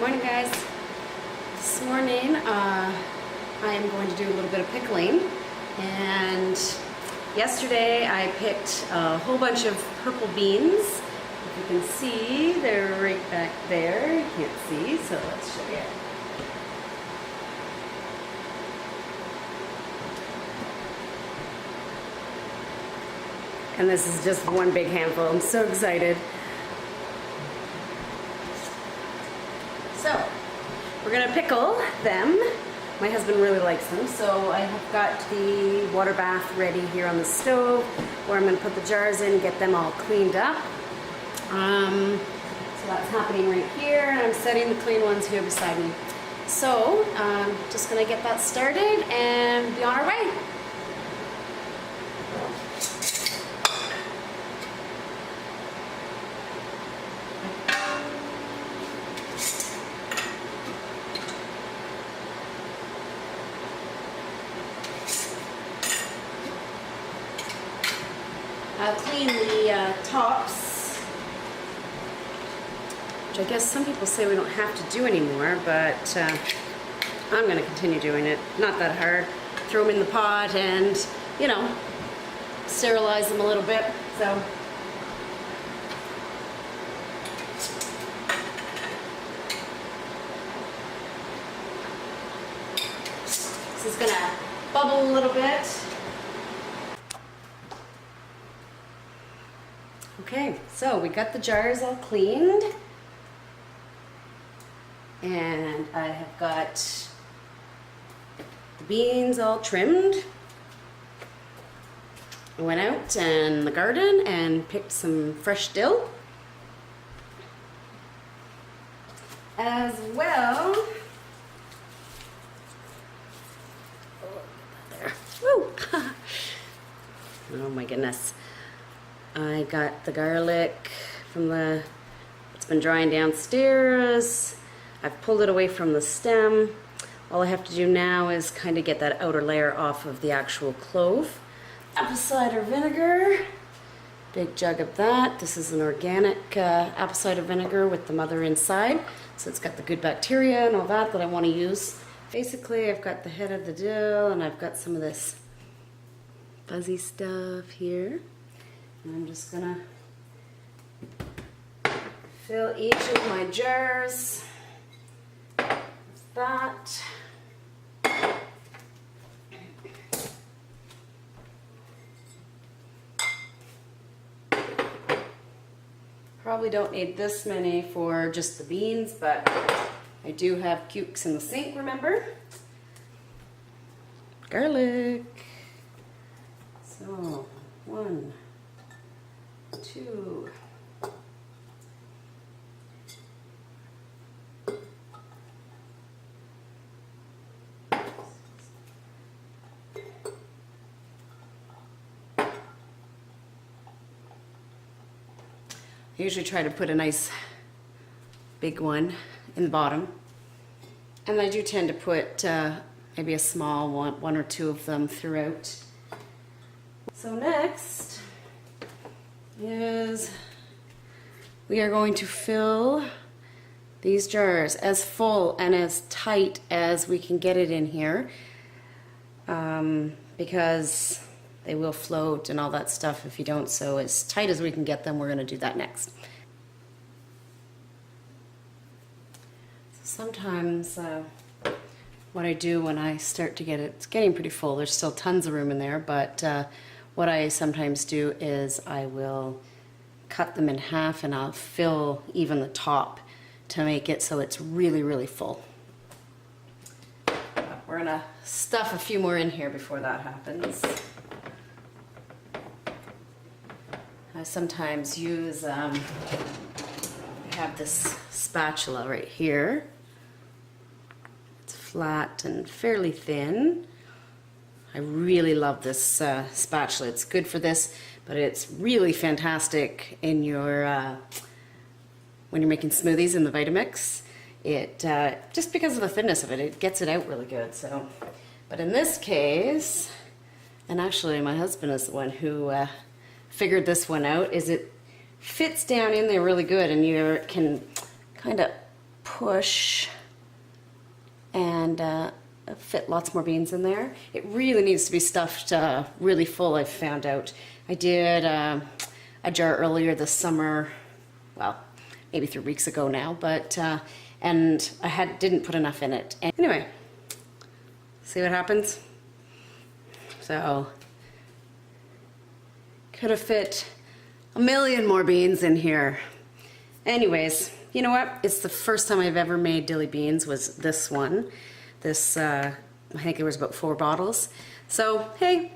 Morning, guys. This morning I am going to do a little bit of pickling, and yesterday I picked a whole bunch of purple beans. If you can see, they're right back there. You can't see, so let's show you. And this is just one big handful. I'm so excited. So, we're gonna pickle them. My husband really likes them, so I have got the water bath ready here on the stove, where I'm gonna put the jars in, get them all cleaned up. So that's happening right here, and I'm setting the clean ones here beside me. So, just gonna get that started and be on our way. I'll clean the tops, which I guess some people say we don't have to do anymore, but I'm going to continue doing it. Not that hard. Throw them in the pot and, you know, sterilize them a little bit. So this is going to bubble a little bit. Okay, so we got the jars all cleaned, and I have got the beans all trimmed. I went out in the garden and picked some fresh dill. As well, there. Woo! Oh my goodness. I got the garlic from it's been drying downstairs. I've pulled it away from the stem. All I have to do now is kind of get that outer layer off of the actual clove. Apple cider vinegar, big jug of that. This is an organic apple cider vinegar with the mother inside. So it's got the good bacteria and all that I want to use. Basically, I've got the head of the dill, and I've got some of this fuzzy stuff here. And I'm just gonna fill each of my jars with that. Probably don't need this many for just the beans, but I do have cukes in the sink, remember? Garlic. So, 1, 2. I usually try to put a nice big one in the bottom, and I do tend to put maybe a small one or two of them throughout. So next is we are going to fill these jars as full and as tight as we can get it in here, because they will float and all that stuff if you don't. So as tight as we can get them, we're going to do that next. So sometimes what I do when I start to get it's getting pretty full, there's still tons of room in there, but what I sometimes do is I will cut them in half, and I'll fill even the top to make it so it's really, really full. We're gonna stuff a few more in here before that happens. I sometimes use, I have this spatula right here. It's flat and fairly thin. I really love this spatula. It's good for this, but it's really fantastic in your when you're making smoothies in the Vitamix. It just because of the thinness of it, it gets it out really good. So, but in this case, and actually my husband is the one who figured this one out, is it fits down in there really good, and you can kind of push and fit lots more beans in there. It really needs to be stuffed really full, I've found out. I did a jar earlier this summer, well, maybe 3 weeks ago now, but and I didn't put enough in it. And anyway, see what happens? So, could have fit a million more beans in here. Anyways, you know what? It's the first time I've ever made dilly beans was this one. This, I think it was about 4 bottles. So, hey,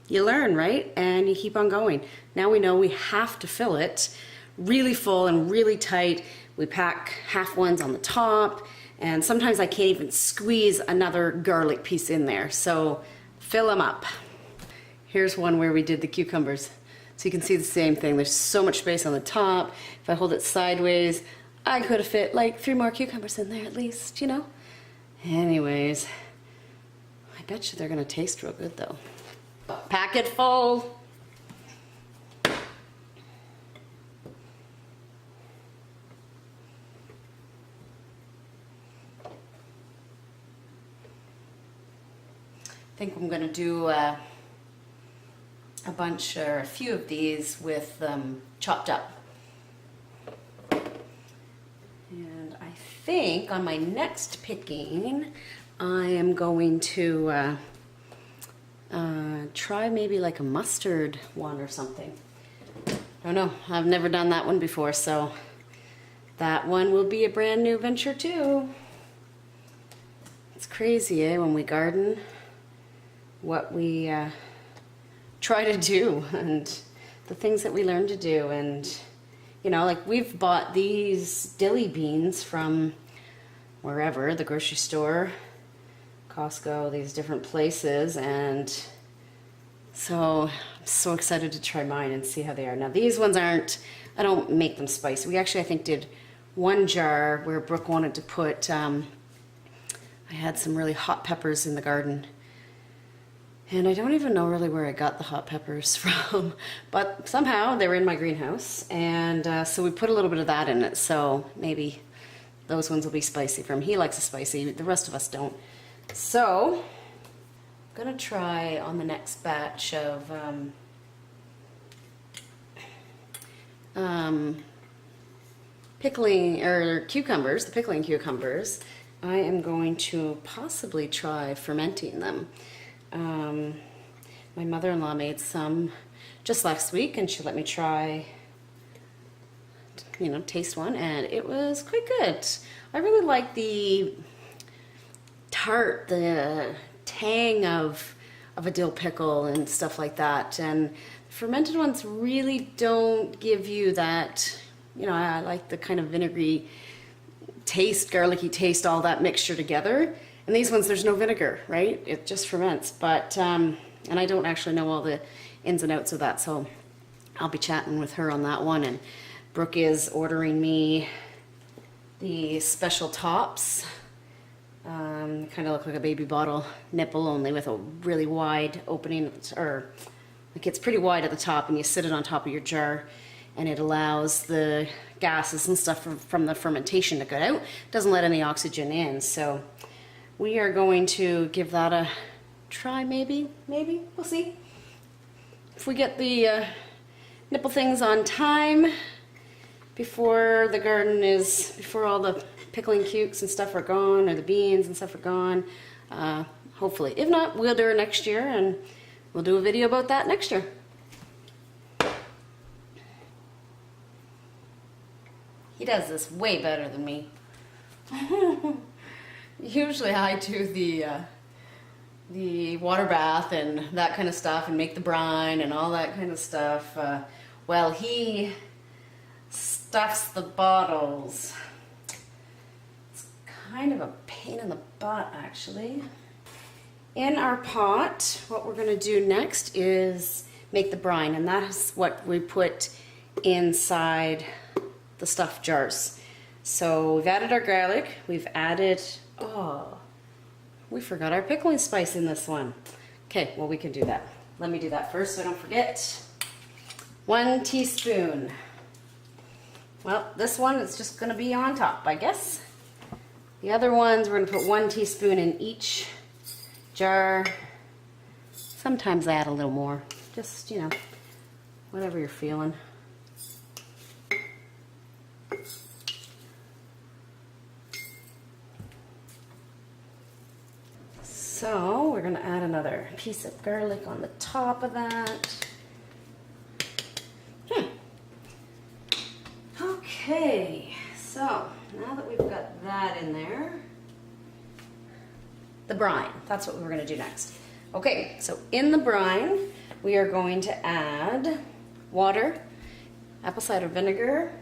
you learn, right? And you keep on going. Now we know we have to fill it really full and really tight. We pack half ones on the top, and sometimes I can't even squeeze another garlic piece in there. So, fill them up. Here's one where we did the cucumbers. So you can see the same thing. There's so much space on the top. If I hold it sideways, I could have fit like 3 more cucumbers in there at least, you know? Anyways, I bet you they're gonna taste real good though. Pack it full. I think I'm gonna do a bunch or a few of these with chopped up. And I think on my next picking, I am going to try maybe like a mustard one or something. I don't know, I've never done that one before, so that one will be a brand new venture too. It's crazy, eh, when we garden, what we try to do and the things that we learn to do. And you know, like we've bought these dilly beans from wherever, the grocery store, Costco, these different places, and so I'm so excited to try mine and see how they are. Now these ones aren't, I don't make them spicy. We actually I think did one jar where Brooke wanted to put I had some really hot peppers in the garden. And I don't even know really where I got the hot peppers from, but somehow they were in my greenhouse, and so we put a little bit of that in it, so maybe those ones will be spicy for him. He likes it spicy, the rest of us don't. So, I'm gonna try on the next batch of pickling, or cucumbers, the pickling cucumbers. I am going to possibly try fermenting them. My mother-in-law made some just last week, and she let me try, you know, taste one, and it was quite good. I really like the tart, the tang of a dill pickle and stuff like that, and fermented ones really don't give you that, you know, I like the kind of vinegary taste, garlicky taste, all that mixture together. And these ones, there's no vinegar, right? It just ferments. But, and I don't actually know all the ins and outs of that, so I'll be chatting with her on that one. And Brooke is ordering me the special tops. Kind of look like a baby bottle nipple, only with a really wide opening, or like it's pretty wide at the top, and you sit it on top of your jar, and it allows the gases and stuff from the fermentation to get out. Doesn't let any oxygen in, so we are going to give that a try, maybe, we'll see. If we get the nipple things on time before the garden is, before all the pickling cukes and stuff are gone, or the beans and stuff are gone, hopefully. If not, we'll do it next year, and we'll do a video about that next year. He does this way better than me. Usually I do the water bath and that kind of stuff, and make the brine and all that kind of stuff. Well, he stuffs the bottles. It's kind of a pain in the butt, actually. In our pot, what we're going to do next is make the brine, and that's what we put inside the stuffed jars. So we've added our garlic, we've added, oh, we forgot our pickling spice in this one. Okay, well, we can do that. Let me do that first so I don't forget. 1 teaspoon. Well, this one is just gonna be on top, I guess. The other ones, we're gonna put 1 teaspoon in each jar. Sometimes I add a little more, just, you know, whatever you're feeling. So we're gonna add another piece of garlic on the top of that. Okay, so now that we've got that in there, the brine, that's what we're gonna do next. Okay, so in the brine, we are going to add water, apple cider vinegar,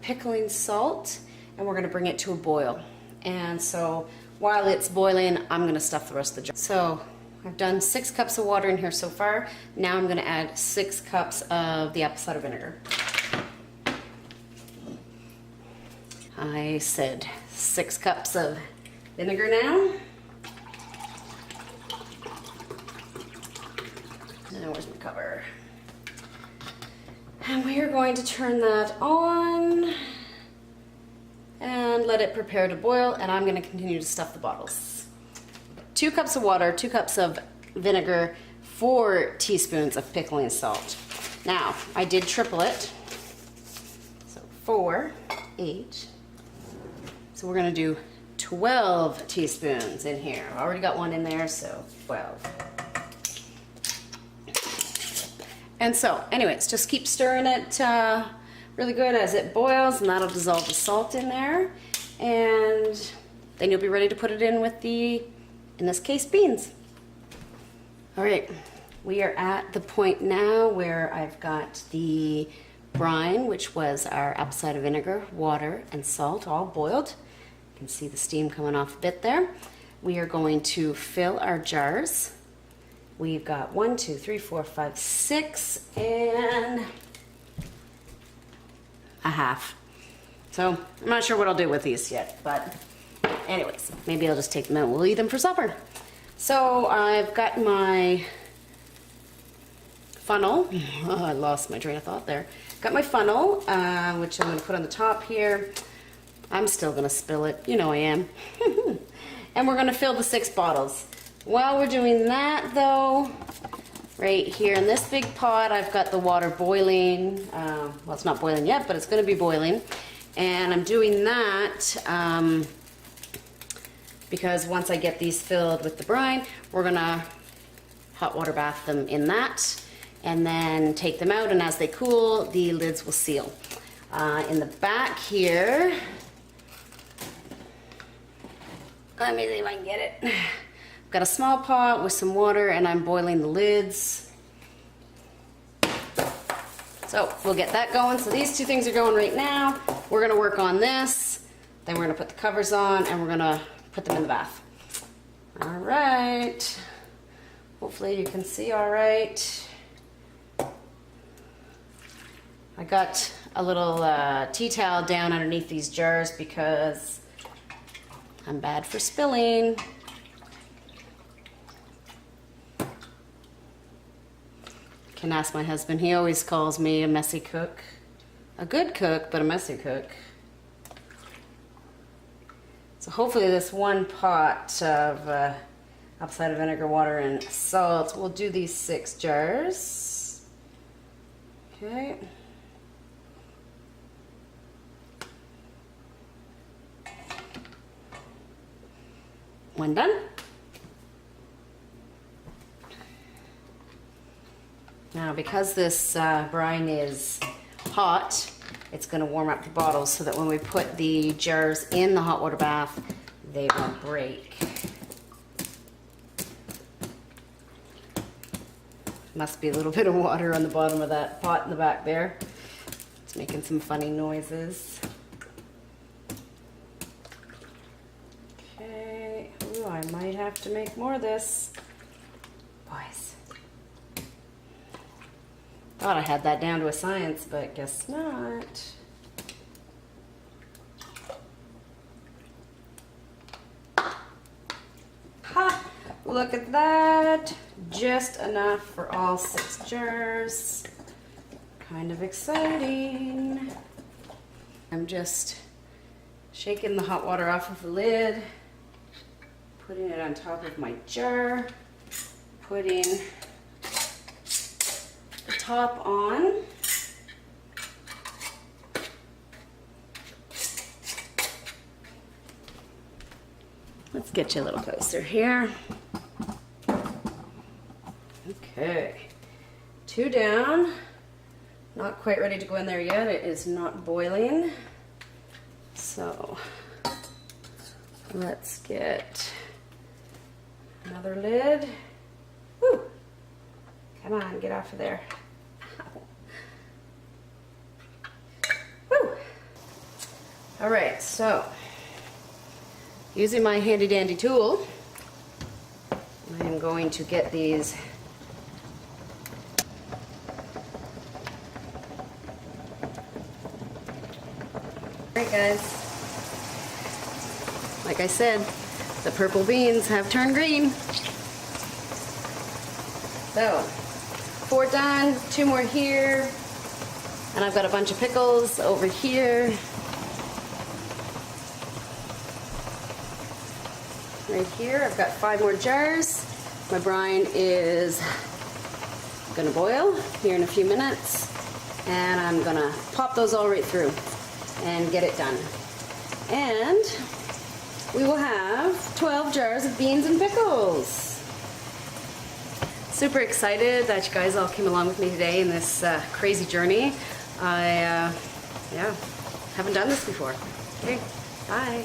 pickling salt, and we're gonna bring it to a boil. And so while it's boiling, I'm gonna stuff the rest of the jar. So I've done 6 cups of water in here so far. Now I'm gonna add 6 cups of the apple cider vinegar. I said 6 cups of vinegar now. Now where's my cover? And we are going to turn that on and let it prepare to boil, and I'm going to continue to stuff the bottles. 2 cups of water, 2 cups of vinegar, 4 teaspoons of pickling salt. Now, I did triple it, so 4, 8. So we're going to do 12 teaspoons in here. I already got 1 in there, so 12. And so, anyways, just keep stirring it really good as it boils, and that'll dissolve the salt in there. And then you'll be ready to put it in with the, in this case, beans. All right, we are at the point now where I've got the brine, which was our apple cider vinegar, water, and salt all boiled. You can see the steam coming off a bit there. We are going to fill our jars. We've got 1, 2, 3, 4, 5, 6, and a half. So I'm not sure what I'll do with these yet, but anyways, maybe I'll just take them out and we'll eat them for supper. So I've got my funnel. Oh, I lost my train of thought there. Got my funnel, which I'm going to put on the top here. I'm still going to spill it. You know I am. And we're going to fill the 6 bottles. While we're doing that, though, right here in this big pot, I've got the water boiling. Well, it's not boiling yet, but it's going to be boiling. And I'm doing that because once I get these filled with the brine, we're going to hot water bath them in that and then take them out, and as they cool, the lids will seal. In the back here, let me see if I can get it. I've got a small pot with some water and I'm boiling the lids. So we'll get that going. So these 2 things are going right now. We're gonna work on this, then we're gonna put the covers on and we're gonna put them in the bath. All right. Hopefully you can see all right. I got a little tea towel down underneath these jars because I'm bad for spilling. Can ask my husband. He always calls me a messy cook. A good cook, but a messy cook. So hopefully this 1 pot of apple cider vinegar, water, and salt will do these 6 jars. Okay. One done. Now, because this brine is hot, it's going to warm up the bottles so that when we put the jars in the hot water bath, they won't break. Must be a little bit of water on the bottom of that pot in the back there. It's making some funny noises. Okay. Ooh, I might have to make more of this. Boys. Thought I had that down to a science, but guess not. Ha! Look at that. Just enough for all 6 jars. Kind of exciting. I'm just Shaking the hot water off of the lid, putting it on top of my jar, putting the top on. Let's get you a little closer here. Okay, 2 down. Not quite ready to go in there yet. It is not boiling. So let's get another lid. Woo! Come on, get off of there. Woo! All right, so using my handy dandy tool, I am going to get these Alright guys, like I said, the purple beans have turned green. So, 4 done, 2 more here, and I've got a bunch of pickles over here. Right here, I've got 5 more jars. My brine is gonna boil here in a few minutes, and I'm gonna pop those all right through and get it done. And we will have 12 jars of beans and pickles. Super excited that you guys all came along with me today in this crazy journey. I haven't done this before. Okay, bye.